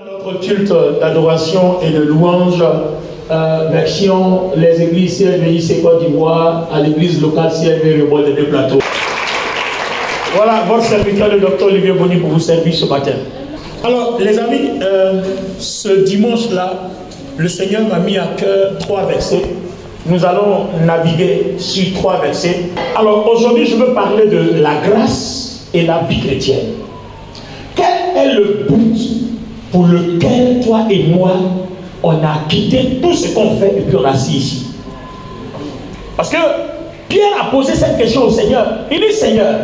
Notre culte d'adoration et de louange, version les églises CLVIC Côte d'Ivoire à l'église locale CLV Rebois des Deux Plateaux. Voilà votre serviteur, le docteur Olivier Boni, pour vous servir ce matin. Alors, les amis, ce dimanche-là, le Seigneur m'a mis à cœur 3 versets. Nous allons naviguer sur 3 versets. Alors, aujourd'hui, je veux parler de la grâce et la vie chrétienne. Quel est le but pour lequel toi et moi, on a quitté tout ce qu'on fait et puis on a assis ici? Parce que Pierre a posé cette question au Seigneur. Il dit, Seigneur,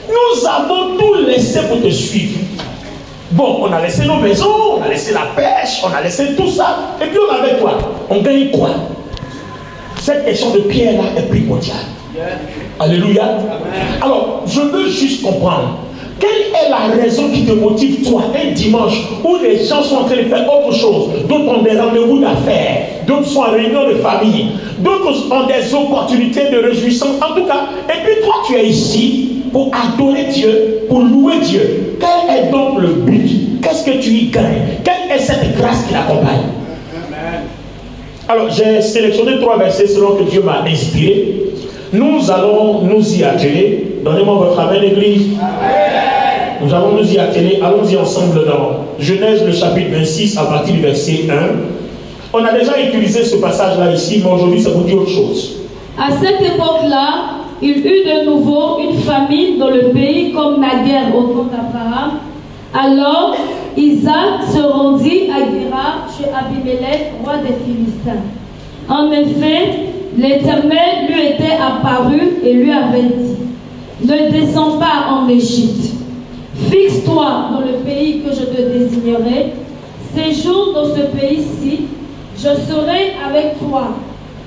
nous avons tout laissé pour te suivre. Bon, on a laissé nos maisons, on a laissé la pêche, on a laissé tout ça. Et puis on avait quoi? On gagne quoi? Cette question de Pierre-là est primordiale. Alléluia. Alors, je veux juste comprendre. Quelle est la raison qui te motive, toi, un dimanche où les gens sont en train de faire autre chose? D'autres ont des rendez-vous d'affaires, d'autres sont en réunion de famille, d'autres ont des opportunités de réjouissance. En tout cas, et puis toi, tu es ici pour adorer Dieu, pour louer Dieu. Quel est donc le but? Qu'est-ce que tu y gagnes? Quelle est cette grâce qui l'accompagne? Alors, j'ai sélectionné 3 versets selon que Dieu m'a inspiré. Nous allons nous y atteler. Donnez-moi votre amen, l'église. Nous allons nous y atteler. Allons-y ensemble dans Genèse, le chapitre 26, à partir du verset 1. On a déjà utilisé ce passage-là ici, mais aujourd'hui, ça vous dit autre chose. À cette époque-là, il eut de nouveau une famine dans le pays comme naguère au temps d'Abraham. Alors, Isaac se rendit à Guérar chez Abimelech, roi des Philistins. En effet, l'Éternel lui était apparu et lui avait dit: ne descends pas en Égypte. Fixe-toi dans le pays que je te désignerai. Séjourne dans ce pays-ci. Je serai avec toi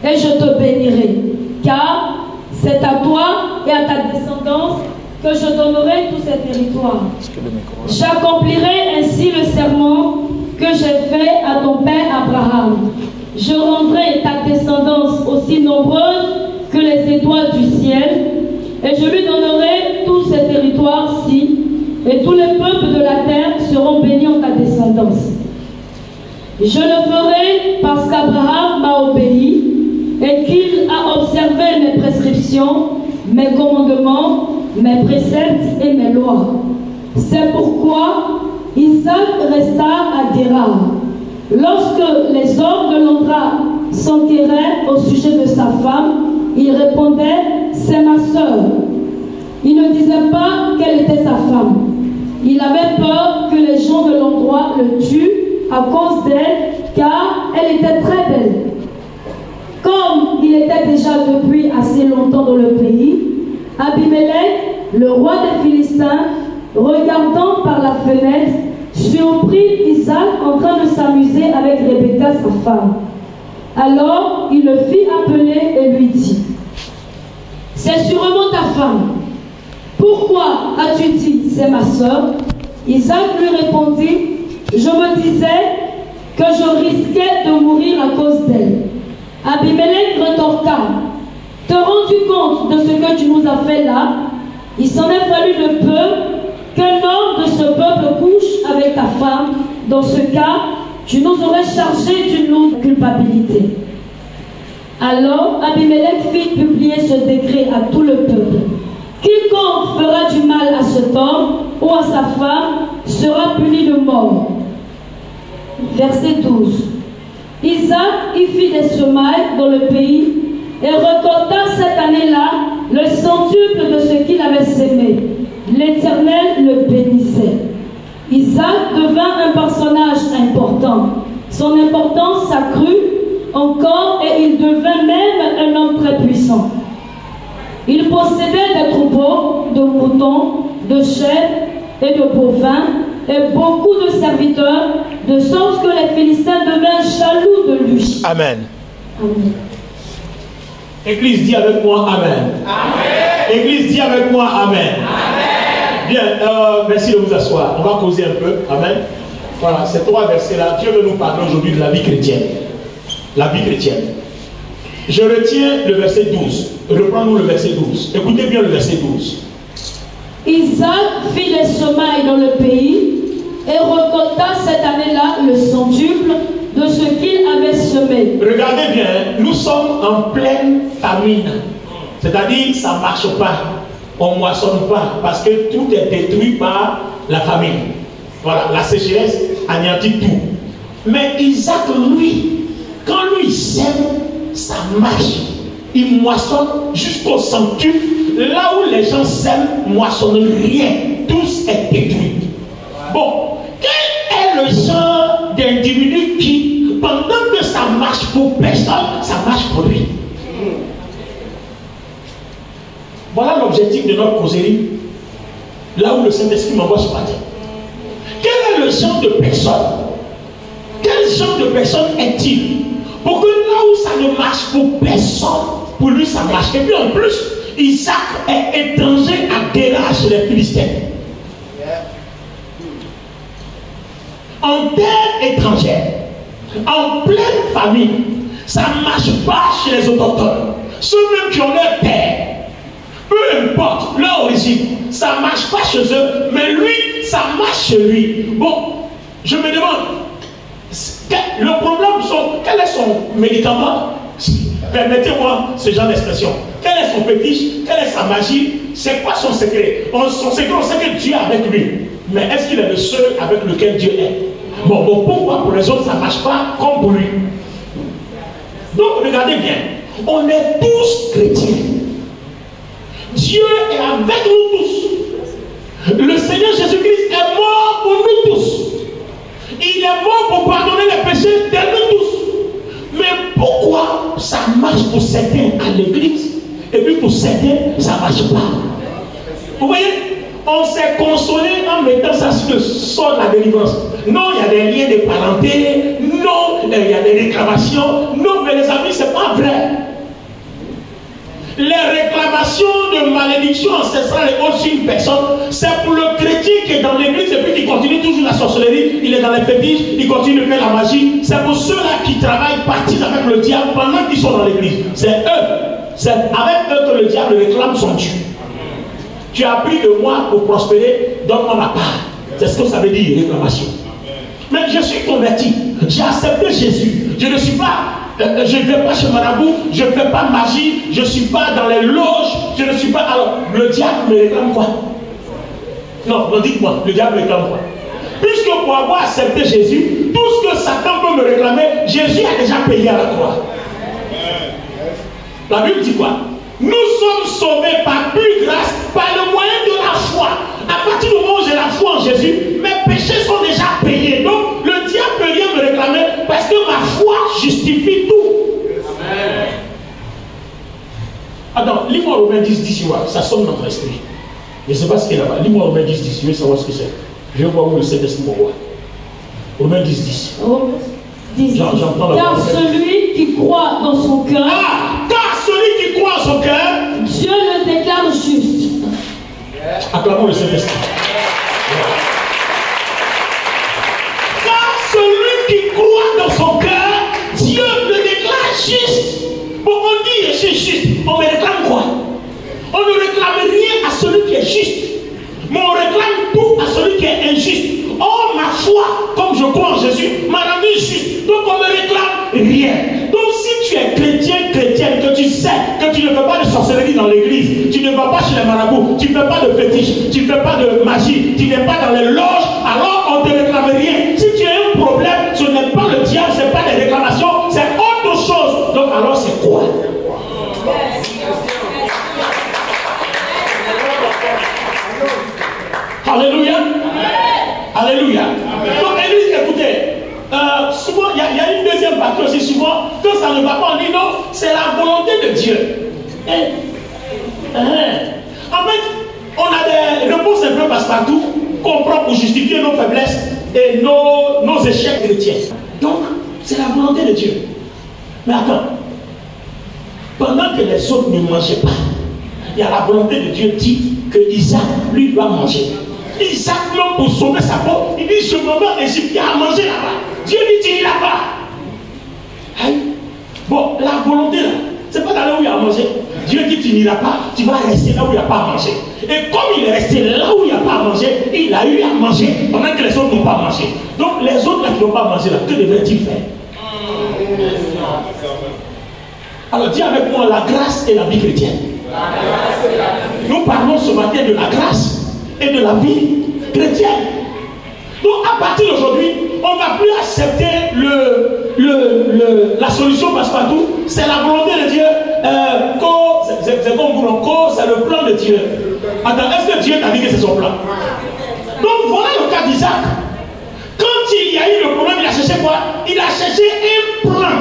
et je te bénirai. Car c'est à toi et à ta descendance que je donnerai tous ces territoires. J'accomplirai ainsi le serment que j'ai fait à ton père Abraham. Je rendrai ta descendance aussi nombreuse que les étoiles du ciel, et je lui donnerai tous ces territoires-ci, et tous les peuples de la terre seront bénis en ta descendance. Je le ferai parce qu'Abraham m'a obéi, et qu'il a observé mes prescriptions, mes commandements, mes préceptes et mes lois. C'est pourquoi Isaac resta à Guérar. Lorsque les hommes de Londra s'enquéraient au sujet de sa femme, il répondait: c'est ma sœur. Il ne disait pas quelle était sa femme. Il avait peur que les gens de l'endroit le tuent à cause d'elle, car elle était très belle. Comme il était déjà depuis assez longtemps dans le pays, Abimelech, le roi des Philistins, regardant par la fenêtre, surprit Isaac en train de s'amuser avec Rebecca, sa femme. Alors il le fit appeler et lui dit: c'est sûrement ta femme. Pourquoi as-tu dit c'est ma sœur? Isaac lui répondit: je me disais que je risquais de mourir à cause d'elle. Abimelech retorqua: te rends-tu compte de ce que tu nous as fait là? Il s'en est fallu de peu qu'un homme de ce peuple couche avec ta femme. Dans ce cas, tu nous aurais chargé d'une lourde culpabilité. Alors Abimelech fit publier ce décret à tout le peuple: quiconque fera du mal à cet homme ou à sa femme sera puni de mort. Verset 12. Isaac y fit des semailles dans le pays et récolta cette année-là le centuple de ce qu'il avait sémé. L'Éternel le bénissait. Isaac devint un personnage important. Son importance s'accrut encore et il devint même un homme très puissant. Il possédait des troupeaux de moutons, de chèvres et de bovins et beaucoup de serviteurs, de sorte que les Philistins devinrent jaloux de lui. Amen. Amen. Église, dis avec moi Amen. Amen. Église, dis avec moi Amen. Amen. Bien, merci de vous asseoir. On va causer un peu. Amen. Voilà, ces 3 versets-là, Dieu veut nous parler aujourd'hui de la vie chrétienne. La vie chrétienne. Je retiens le verset 12. Reprends-nous le verset 12. Écoutez bien le verset 12. Isaac fit des semailles dans le pays et récolta cette année-là le centuple de ce qu'il avait semé. Regardez bien, nous sommes en pleine famine. C'est-à-dire, ça ne marche pas. On ne moissonne pas parce que tout est détruit par la famine. Voilà, la sécheresse anéantit tout. Mais Isaac, lui, quand lui sème, ça marche. Il moissonne jusqu'au centuple. Là où les gens sèment, moissonnent rien. Tout est détruit. Bon, quel est le genre d'individu qui, pendant que ça marche pour personne, ça marche pour lui? Voilà l'objectif de notre causerie. Là où le Saint-Esprit m'envoie ce matin. Quel est le genre de personne? Quel genre de personne est-il? Pour que là où ça ne marche pour personne, pour lui ça marche. Et puis en plus, Isaac est étranger à Guérar chez les Philistins. En terre étrangère, en pleine famine, ça ne marche pas chez les autochtones. Ceux-mêmes qui ont leur terre, peu importe leur origine, ça ne marche pas chez eux, mais lui, ça marche chez lui. Bon, je me demande, le problème, quel est son médicament? Permettez-moi ce genre d'expression. Quel est son fétiche? Quelle est sa magie? C'est quoi son secret? Son secret, on sait que Dieu est avec lui. Mais est-ce qu'il est le seul avec lequel Dieu est? Bon, pourquoi pour les autres ça ne marche pas comme pour lui? Donc regardez bien, on est tous chrétiens. Dieu est avec nous tous. Le Seigneur Jésus-Christ est mort pour nous tous. Il est mort pour pardonner les péchés de nous tous. Mais pourquoi ça marche pour certains à l'église et puis pour certains ça ne marche pas? Vous voyez, on s'est consolé en mettant ça sur le sol de la délivrance. Non, il y a des liens de parenté. Non, il y a des réclamations. Non, mais les amis, ce n'est pas vrai. Les réclamations de malédiction ancestrale et autres sur une personne, c'est pour le chrétien qui est dans l'église et puis qui continue toujours la sorcellerie, il est dans les fétiches, il continue de faire la magie. C'est pour ceux-là qui travaillent, partis avec le diable pendant qu'ils sont dans l'église. C'est eux. C'est avec eux que le diable réclame son Dieu. Tu as pris de moi pour prospérer, donne-moi ma part. C'est ce que ça veut dire, réclamation. Mais je suis converti, j'ai accepté Jésus. Je ne suis pas, je ne vais pas chez Marabout, je ne fais pas magie, je ne suis pas dans les loges, je ne suis pas. Alors, le diable me réclame quoi? Non, dites-moi, le diable me réclame quoi? Puisque pour avoir accepté Jésus, tout ce que Satan peut me réclamer, Jésus a déjà payé à la croix. La Bible dit quoi? Nous sommes sauvés par pure grâce, par le moyen de la foi. À partir du moment où j'ai la foi en Jésus, mes péchés sont déjà payés. Donc, le diable ne peut rien me réclamer parce que ma foi justifie tout. Amen. Attends, lis-moi Romains 10, ça sonne dans mon esprit. Je ne sais pas ce qu'il y a là-bas. Lis-moi Romains 10, je veux savoir ce que c'est. Je vais voir où le Saint-Esprit m'envoie. Romains 10. Car celui qui croit dans son cœur. Car celui qui croit en son cœur, Dieu le déclare juste. Acclamons le Saint-Esprit. Car celui qui croit dans son cœur, Dieu le déclare juste. Bon, on dit je suis juste. On me réclame quoi? On ne réclame rien à celui qui est juste. Mais on réclame tout à celui qui est injuste. Oh, ma foi, comme je crois en Jésus, m'a rendu juste. Donc on ne me réclame rien. Donc si tu es chrétien, chrétienne, que tu sais que tu ne fais pas de sorcellerie dans l'église, tu ne vas pas chez les marabouts, tu ne fais pas de fétiche, tu ne fais pas de magie, tu n'es pas dans les loges, alors on ne te réclame rien. Si tu as un problème, ce n'est pas le diable, ce n'est pas des réclamations, c'est autre chose. Donc alors c'est quoi? Alléluia. Alléluia. Donc, l'église, écoutez, souvent, il y a une deuxième partie aussi, souvent, que ça ne va pas, on dit non, c'est la volonté de Dieu. En fait, on a des réponses un peu passe-partout qu'on prend pour justifier nos faiblesses et nos échecs chrétiens. Donc, c'est la volonté de Dieu. Mais attends, pendant que les autres ne mangeaient pas, il y a la volonté de Dieu dit que Isaac, lui, doit manger. Isaac, même pour sauver sa peau, il dit je me vais en Égypte, il y a à manger là-bas. Dieu dit tu n'iras pas. Bon, la volonté là, c'est pas d'aller où il y a à manger. Dieu dit tu n'iras pas, tu vas rester là où il n'y a pas à manger. Et comme il est resté là où il n'y a pas à manger, il a eu à manger pendant que les autres n'ont pas mangé. Donc les autres là qui n'ont pas mangé, là, que devraient-ils faire? Alors dis avec moi la grâce et la vie chrétienne. Nous parlons ce matin de la grâce et de la vie chrétienne. Donc à partir d'aujourd'hui, on ne va plus accepter la solution passe-partout. C'est la volonté de Dieu. C'est comme vous, c'est le plan de Dieu. Attends, est-ce que Dieu t'a dit que c'est son plan? Donc voilà le cas d'Isaac. Quand il y a eu le problème, il a cherché quoi? Il a cherché un plan.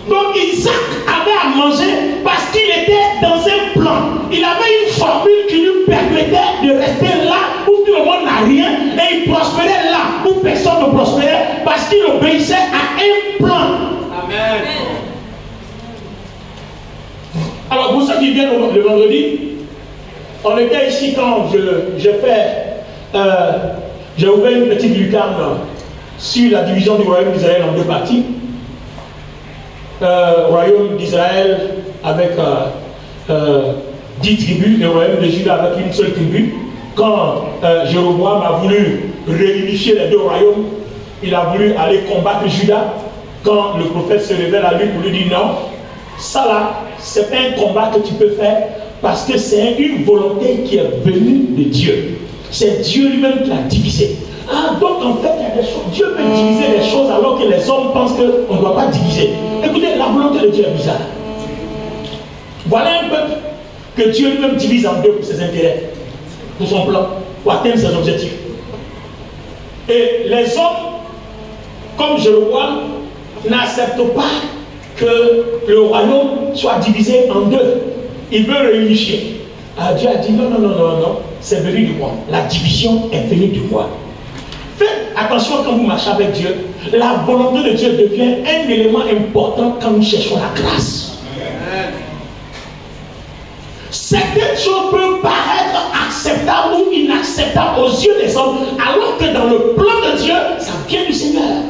Donc Isaac avait à manger parce qu'il était dans un plan. Il avait une formule qui lui permettait de rester là où tout le monde n'a rien et il prospérait là où personne ne prospérait parce qu'il obéissait à un plan. Amen. Alors pour ceux qui viennent le vendredi, on était ici quand j'ai ouvert une petite lucarne sur la division du royaume d'Israël en deux parties. Royaume d'Israël avec 10 tribus, le royaume de Juda avec une seule tribu. Quand Jéroboam a voulu réunifier les deux royaumes, il a voulu aller combattre Juda. Quand le prophète se révèle à lui pour lui dire non, ça là, c'est pas un combat que tu peux faire parce que c'est une volonté qui est venue de Dieu. C'est Dieu lui-même qui l'a divisé. Ah, donc en fait, il y a des choses. Dieu peut diviser les choses alors que les hommes pensent qu'on ne doit pas diviser. Écoutez, la volonté de Dieu est bizarre. Voilà un peuple que Dieu lui-même divise en deux pour ses intérêts, pour son plan, pour atteindre ses objectifs. Et les hommes, comme je le vois, n'acceptent pas que le royaume soit divisé en deux. Il veut réunifier. Ah, Dieu a dit non, c'est venu de moi. La division est venue de moi. Faites attention quand vous marchez avec Dieu. La volonté de Dieu devient un élément important quand nous cherchons la grâce. Certaines choses peuvent paraître acceptables ou inacceptables aux yeux des hommes, alors que dans le plan de Dieu, ça vient du Seigneur.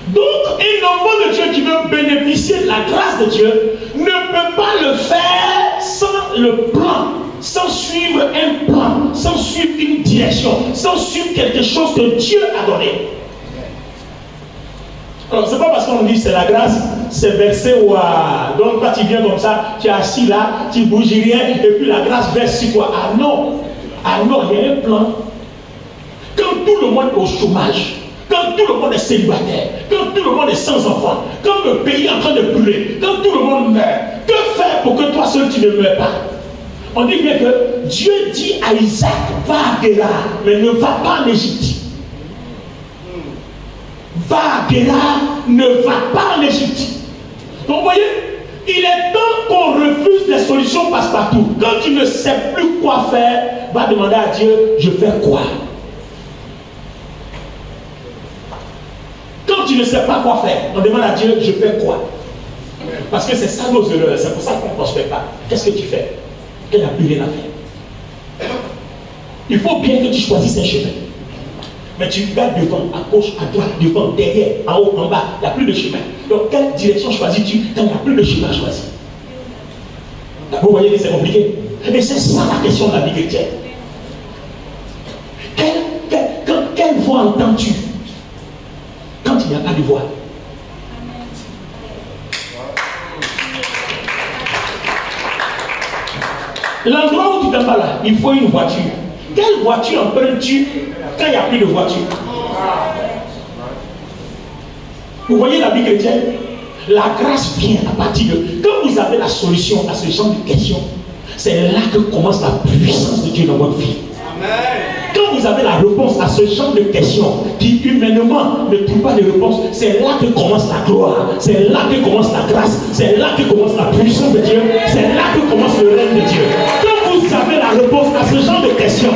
Donc, un enfant de Dieu qui veut bénéficier de la grâce de Dieu ne peut pas le faire sans le plan, sans suivre un plan, sans suivre une direction, sans suivre quelque chose que Dieu a donné. Alors, c'est pas parce qu'on dit c'est la grâce, c'est versé ou donc quand tu viens comme ça, tu es assis là, tu bouges rien, et puis la grâce verse sur toi. Ah non, il y a un plan. Quand tout le monde est au chômage, quand tout le monde est célibataire, quand tout le monde est sans enfant, quand le pays est en train de brûler, quand tout le monde meurt, que faire pour que toi seul tu ne meurs pas? On dit bien que Dieu dit à Isaac, va à Guérar, mais ne va pas en Égypte. Va à Guérar, ne va pas en Égypte. Donc vous voyez, il est temps qu'on refuse les solutions passe-partout. Quand tu ne sais plus quoi faire, va demander à Dieu, je fais quoi? Quand tu ne sais pas quoi faire, on demande à Dieu, je fais quoi? Parce que c'est ça nos erreurs, c'est pour ça qu'on ne prospère pas. Qu'est-ce que tu fais? Qu'il n'y a plus rien à faire. Il faut bien que tu choisisses un chemin. Mais tu regardes devant, à gauche, à droite, devant, derrière, en haut, en bas, il n'y a plus de chemin. Donc quelle direction choisis-tu quand il n'y a plus de chemin à choisir? Vous voyez que c'est compliqué. Et c'est ça la question de la vie chrétienne. Quelle voix entends-tu quand il n'y a pas de voix? L'endroit où tu t'en vas là, il faut une voiture. Quelle voiture empruntes-tu quand il n'y a plus de voiture? Vous voyez la vie chrétienne? La grâce vient à partir de... Quand vous avez la solution à ce genre de questions, c'est là que commence la puissance de Dieu dans votre vie. Quand vous avez la réponse à ce genre de questions qui humainement ne trouve pas de réponse, c'est là que commence la gloire, c'est là que commence la grâce, c'est là que commence la puissance de Dieu, c'est là que commence le règne de Dieu. Quand vous avez la réponse à ce genre de questions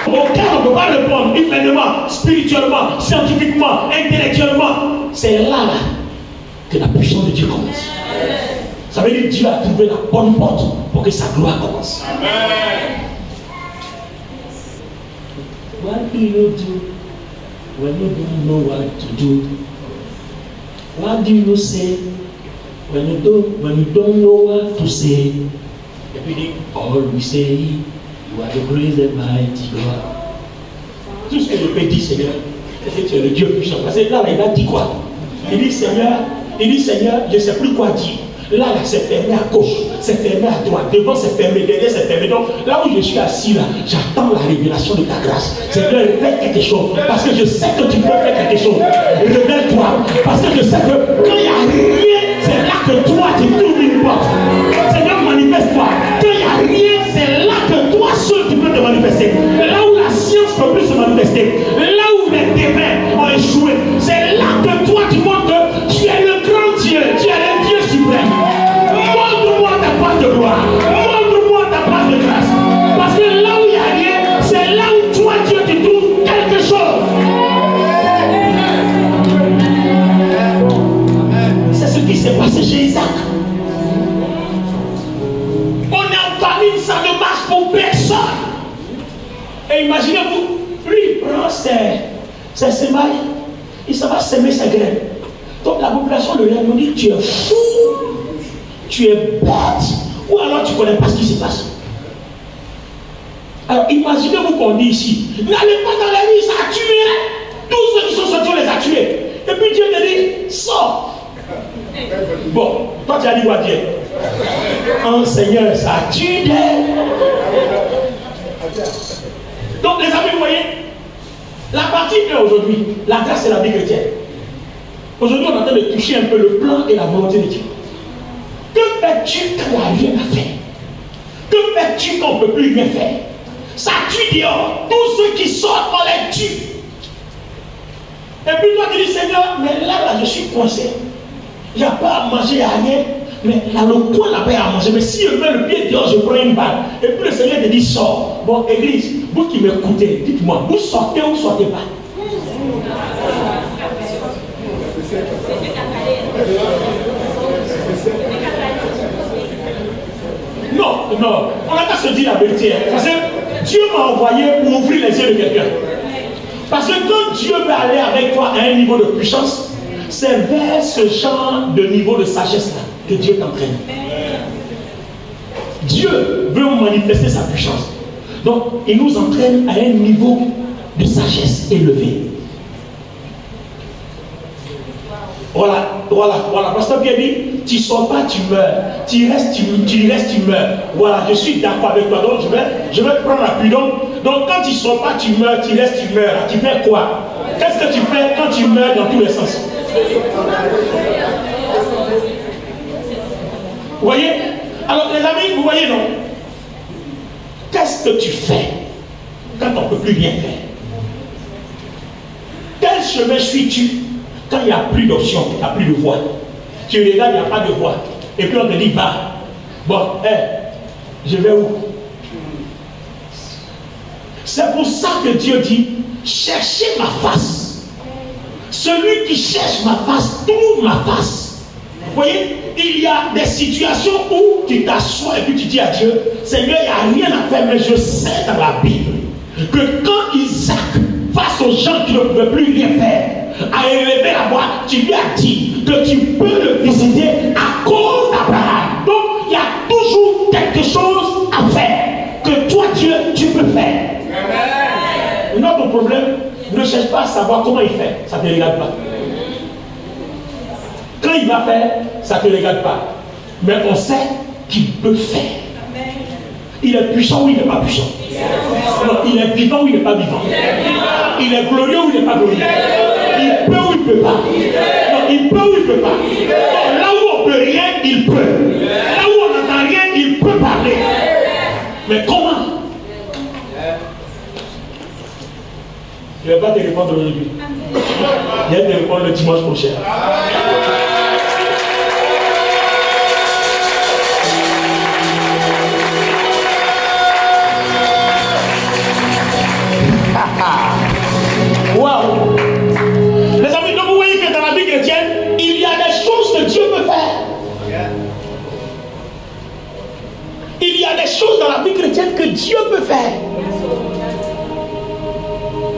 auxquelles on ne peut pas répondre humainement, spirituellement, scientifiquement, intellectuellement, c'est là que la puissance de Dieu commence. Ça veut dire que Dieu a trouvé la bonne porte pour que sa gloire commence. Amen. What do you do when you don't know what to do? What do you say when you don't know what to say, et puis il dit, all we say, you are the great and mighty God. Tout ce que je peux dire, Seigneur, c'est que tu es le Dieu puissant. Parce que là, il a dit quoi? Il dit, Seigneur, je ne sais plus quoi dire. Là, c'est fermé à gauche, c'est fermé à droite, devant c'est fermé, derrière c'est fermé. Donc, là où je suis assis, là, j'attends la révélation de ta grâce. Seigneur, fais quelque chose, parce que je sais que tu peux faire quelque chose. Révèle-toi, parce que je sais que quand il n'y a rien, c'est là que toi, tu trouves une porte. Seigneur, manifeste-toi. Quand il n'y a rien, c'est là que toi seul, tu peux te manifester. Là où la science ne peut plus se manifester, là où les devins ont échoué, c'est là que toi, tu montres que tu es le grand Dieu, tu es le Dieu suprême. Montre-moi ta part de gloire. Montre-moi ta part de grâce. Parce que là où il n'y a rien, c'est là où toi, Dieu, tu trouves quelque chose. C'est ce qui s'est passé chez Isaac. On est en famine, ça ne marche pour personne. Et imaginez-vous, lui, il prend ses semailles, il s'en va semer ses graines. Donc la population de l'Inde nous dit, tu es fou. Tu es bête, ou alors tu ne connais pas ce qui se passe. Alors imaginez-vous qu'on dit ici, n'allez pas dans la rue, ça a tué. Tous ceux qui sont sortis, on les a tués. Et puis Dieu te dit, sors. Bon, toi tu as dit quoi Dieu? Oh Seigneur, ça a tué. Donc les amis, vous voyez, la partie 1 aujourd'hui, la grâce et la vie chrétienne. Aujourd'hui on est en train de toucher un peu le plan et la volonté de Dieu. Que fais-tu quand il n'y a rien à faire? Que fais-tu quand on ne peut plus rien faire? Ça tue dehors. Tous ceux qui sortent, on les tue. Et puis toi tu dis, Seigneur, mais là je suis coincé. Il n'y a pas à manger, il n'y a rien. Mais là, le coin n'a pas à manger. Mais si je mets le pied dehors, je prends une balle. Et puis le Seigneur te dit, sors. Bon, église, vous qui m'écoutez, dites-moi, vous sortez ou sortez pas? Non, on n'a pas se dire la vérité. Parce que Dieu m'a envoyé pour ouvrir les yeux de quelqu'un. Parce que quand Dieu veut aller avec toi à un niveau de puissance, c'est vers ce genre de niveau de sagesse-là que Dieu t'entraîne. Dieu veut manifester sa puissance. Donc, il nous entraîne à un niveau de sagesse élevé. Voilà. Pasteur Pierre dit, tu ne sors pas, tu meurs. Tu restes, tu meurs. Voilà, je suis d'accord avec toi. Donc, je vais prendre l'appui. Donc, quand tu ne sors pas, tu meurs, tu restes, tu meurs. Tu fais quoi? Qu'est-ce que tu fais quand tu meurs dans tous les sens? Vous voyez? Alors, les amis, vous voyez, non? Qu'est-ce que tu fais quand on ne peut plus rien faire? Quel chemin suis-tu quand il n'y a plus d'option, il n'y a plus de voie? Tu regardes, il n'y a pas de voie. Et puis on te dit, va. Bon, je vais où? C'est pour ça que Dieu dit, cherchez ma face. Celui qui cherche ma face, trouve ma face. Vous voyez, il y a des situations où tu t'assois et puis tu dis à Dieu, Seigneur, il n'y a rien à faire, mais je sais dans la Bible que quand Isaac, face aux gens qui ne pouvaient plus rien faire, a élevé la voix, tu lui as dit que tu peux le visiter à cause d'Abraham. Donc, il y a toujours quelque chose à faire que toi, Dieu, tu peux faire. Notre problème, ne cherche pas à savoir comment il fait, ça ne te regarde pas. Quand il va faire, ça ne te regarde pas. Mais on sait qu'il peut faire. Il est puissant ou il n'est pas puissant? Non, il est vivant ou il n'est pas vivant? Il est glorieux ou il n'est pas glorieux? Il peut ou il ne peut pas? Non, il peut ou il ne peut pas? Non, là où on ne peut rien, il peut. Là où on n'entend rien, il peut parler. Mais comment? Je ne vais pas te répondre aujourd'hui. Je vais te répondre le dimanche prochain. Wow! Les amis, donc vous voyez que dans la vie chrétienne, il y a des choses que Dieu peut faire. Il y a des choses dans la vie chrétienne que Dieu peut faire.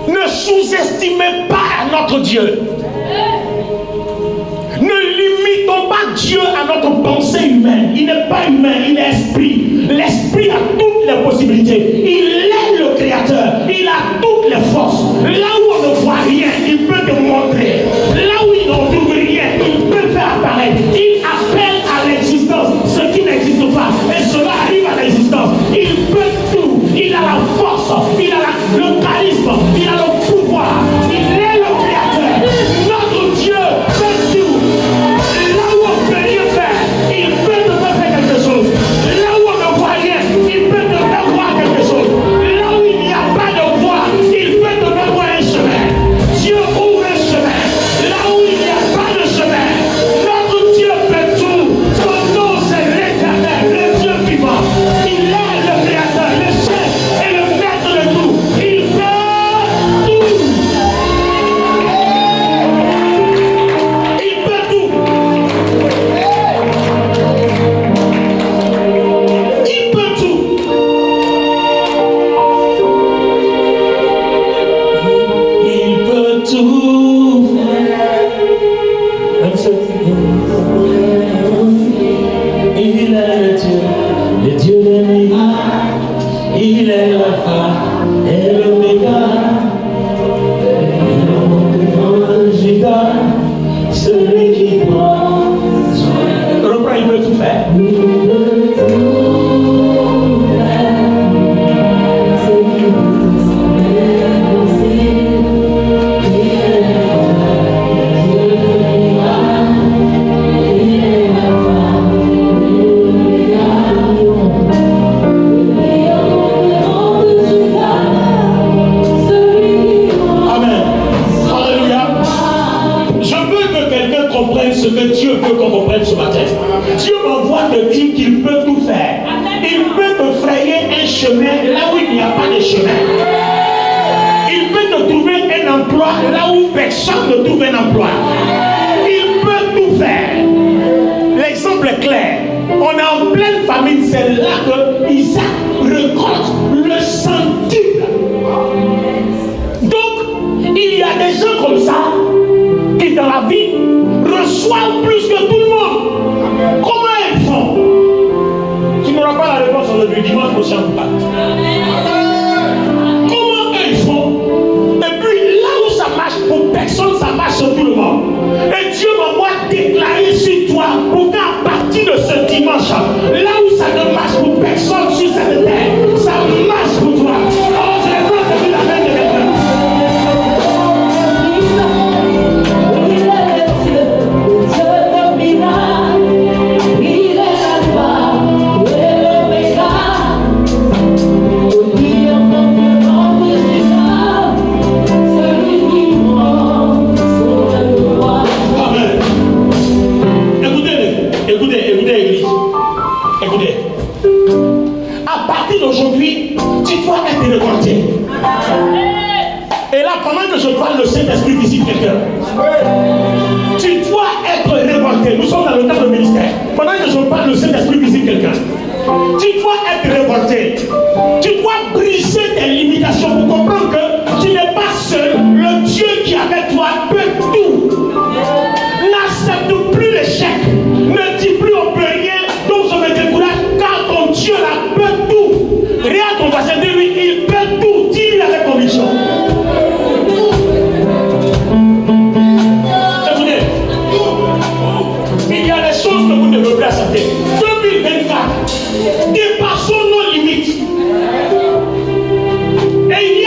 Ne sous-estimez pas notre Dieu. Ne limitons pas Dieu Dieu a notre pensée humaine. Il n'est pas humain, il est esprit. L'esprit a toutes les possibilités. Il est le créateur. Il a toutes les forces. Là où on ne voit rien, il peut te montrer. Là où il n'en trouve rien, il peut faire apparaître. Il appelle à l'existence ce qui n'existe pas. Et cela arrive à l'existence. Il peut tout. Il a la force. Il a le charisme. Il a le pouvoir. Il est le créateur. Notre Dieu peut tout. Là où on ne peut rien faire, il peut te faire quelque chose. Là où on ne voit rien, il peut te faire voir quelque chose. Là où il n'y a pas de voie, il peut te faire voir un chemin. Dieu ouvre un chemin. Là où il n'y a pas de chemin, notre Dieu peut tout. Son nom c'est l'Éternel, le Dieu vivant. Il est le créateur, le chef et le maître de tout. Il peut tout. Il peut tout. Il peut tout. Il peut tout. Même ce il est le Dieu des miracles. Il est l'alpha et l'oméga. Le Judas, celui qui prend. Reprends, il peut tout faire. Amen. Alléluia. Je veux que quelqu'un comprenne ce que Dieu veut qu'on comprenne ce matin. Dieu m'envoie te dire qu'il peut tout faire. Il peut te frayer un chemin là où il n'y a pas de chemin. Il peut te trouver un emploi là où personne ne trouve un emploi. Il peut tout faire. L'exemple est clair. On est en pleine famine. C'est là que Isaac récolte le centuple. Donc, il y a des gens comme ça qui dans la vie reçoivent plus que tout le monde. Comment ils font? Tu n'auras pas la réponse aujourd'hui, dimanche prochain. Comment ils font? Et puis là où ça marche pour personne, ça marche sur tout le monde. Et Dieu m'envoie déclarer sur toi pour qu'à partir de ce dimanche, là où ça ne marche pour personne sur cette terre, ça marche pour toi. Alors je vais prendre la main de quelqu'un. D'aujourd'hui, tu dois être révolté. Et là, pendant que je parle, le Saint-Esprit visite quelqu'un. Tu dois être révolté. Nous sommes dans le temps de ministère. Pendant que je parle, le Saint-Esprit visite quelqu'un. Tu dois être révolté. Tu dois briser tes limitations pour comprendre que tu n'es pas seul. Le Dieu qui est avec toi peut tout. N'accepte plus l'échec. Ne dis plus on peut rien. Donc je me décourage. Car ton Dieu là peut tout. Regarde ton voisin, dis-lui, il peut tout. Dis-lui avec conviction. Écoutez, il y a des choses que vous ne devez plus accepter. 2024, dépassons nos limites. Et il y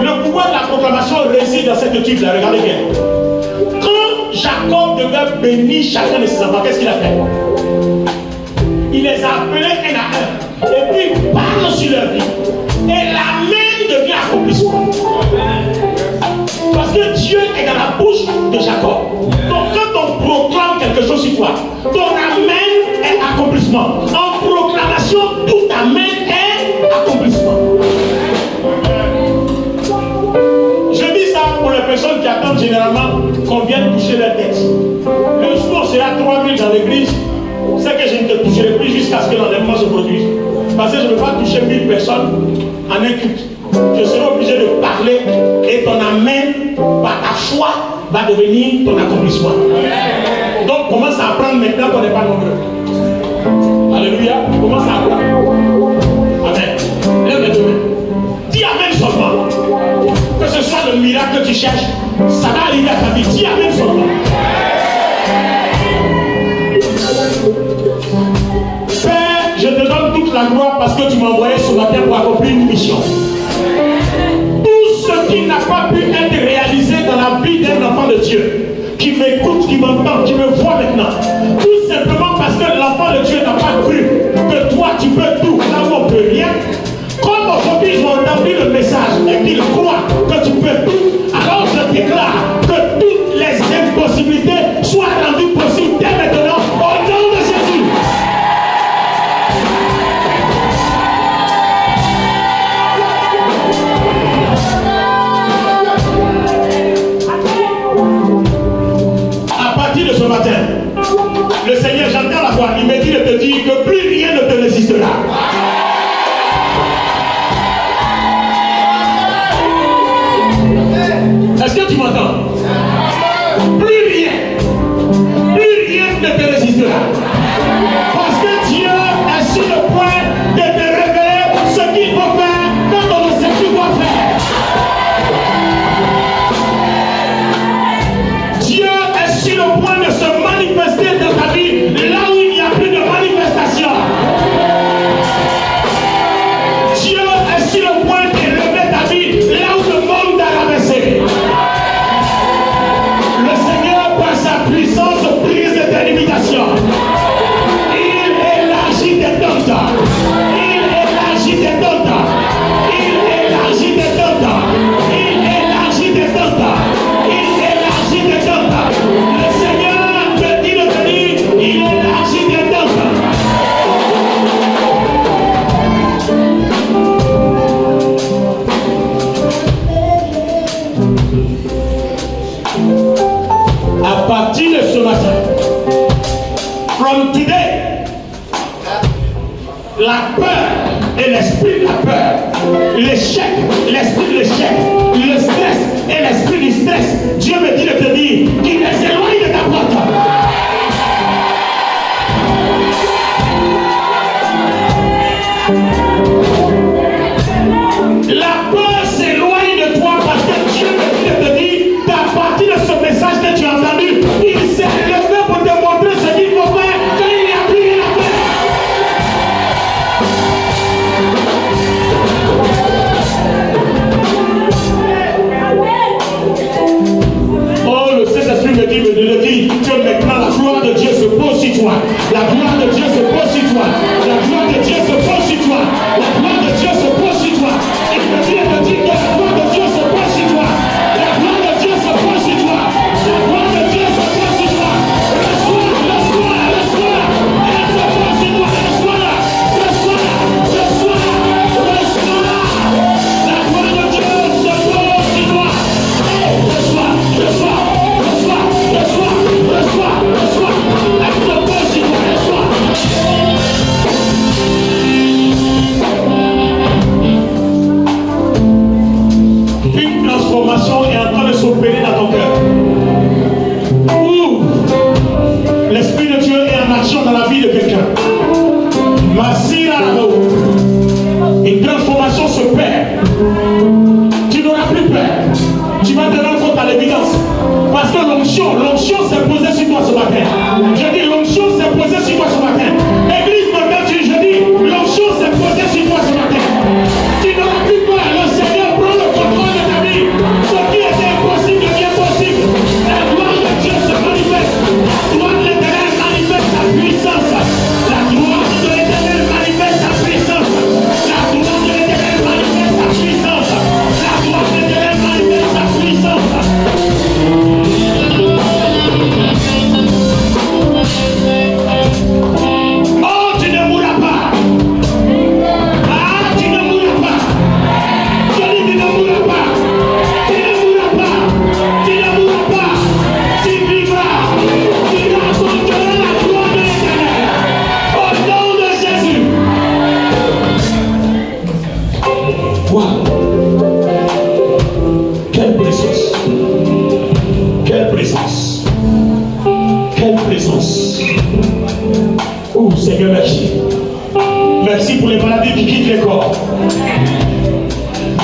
Le pouvoir de la proclamation réside dans cette étude-là. Regardez bien. Quand Jacob devait bénir chacun de ses enfants, qu'est-ce qu'il a fait? Il les a appelés un à un. Et puis il parle sur leur vie. Et la main devient accomplissement. Parce que Dieu est dans la bouche de Jacob. Donc quand on proclame quelque chose sur toi, ton amen est accomplissement. En proclamation, tout amen est accomplissement. Je dis ça pour les personnes qui attendent généralement qu'on vienne toucher leur tête. Le jour où sera 3000 dans l'église, c'est que je ne te toucherai plus jusqu'à ce que l'enlèvement se produise. Parce que je ne peux pas toucher 1000 personnes en un culte. Je serai obligé de parler et ton amen, par ta foi, va devenir ton accomplissement. Donc commence à apprendre maintenant qu'on n'est pas nombreux. Alléluia. Commence à apprendre. Amen. Lève les deux mains. Dis amen seulement. Que ce soit le miracle que tu cherches, ça va arriver à ta vie. Dis amen seulement. Père, je te donne toute la gloire parce que tu m'as envoyé ce matin pour accomplir une mission. Tout ce qui n'a pas pu être réalisé dans la vie d'un enfant de Dieu, qui m'écoute, qui m'entend, qui me voit maintenant, tout simplement parce que l'enfant de Dieu n'a pas cru que toi tu peux tout, là où on ne peut rien. Comme aujourd'hui ils ont entendu le message et qu'ils croient que tu peux tout, alors je déclare que toutes les impossibilités soient rendues possibles dès maintenant au nom de Jésus. À partir de ce matin, le Seigneur, j'entends la voix, il me dit de te dire que plus rien ne te résistera. Est-ce que tu m'entends? Plus rien ne te résistera. Parce que Dieu est sur le point de te révéler ce qu'il faut faire quand on ne sait plus quoi faire. Dieu est sur le point de se manifester dans ta vie là où il n'y a plus de manifestation. Dieu est sur le point de relever ta vie là où le monde t'a rabaissé. Le Seigneur, par sa puissance, brise tes limitations. Il élargit tes tentes. Il élargit tes tentes. Il élargit tes tentes. Il élargit tes tentes. Il élargit tes tentes. Le Seigneur te dit de venir. Il élargit tes tentes. À partir de ce matin, from today, la peur et l'esprit de la peur, l'échec, l'esprit de l'échec, le stress et l'esprit du stress, Dieu me dit de te dire qu'il les éloigne de ta porte. La peur s'éloigne de toi parce que Dieu me dit de te dire qu'à partir de ce message que tu as entendu, il s'est levé pour te montrer ce qu'il faut faire quand il n'y a plus rien à faire. Oh, le Saint-Esprit me dit que maintenant la gloire de Dieu se pose sur toi. La gloire de Dieu se pose sur toi. La gloire de Dieu se pose sur toi. La gloire de Dieu se pose sur toi. Il me dit que la gloire de Dieu se pose sur toi. La gloire de Dieu se pose sur toi. La gloire de Dieu se pose sur toi. Reçois, reçois, reçois. Elle se pose sur toi. Reçois-la. Reçois-la. Reçois-la. Reçois-la. La gloire de Dieu se pose sur toi. Reçois, reçois, reçois, reçois, reçois, reçois. Elle se pose sur toi. Reçois. Une transformation est en train de s'opérer dans ton cœur. Ouh, l'Esprit de Dieu est en action dans la vie de quelqu'un. Une transformation se perd. Tu n'auras plus peur. Tu vas te rendre compte à l'évidence. Parce que l'onction s'est posée sur toi ce matin. Je dis l'onction s'est posée sur toi ce matin. Église maintenant, je dis l'onction s'est posée sur toi ce matin. Tu n'auras plus peur. Le Seigneur prend le contrôle. quittent les corps.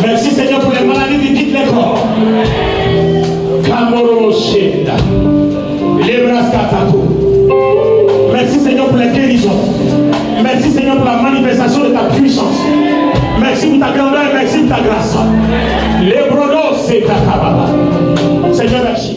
Merci Seigneur pour les maladies qui quittent les corps. Merci Seigneur pour les guérisons. Merci Seigneur pour la manifestation de ta puissance. Merci pour ta grandeur, merci pour ta grâce. Les brodos, c'est ta kababa. Seigneur, merci.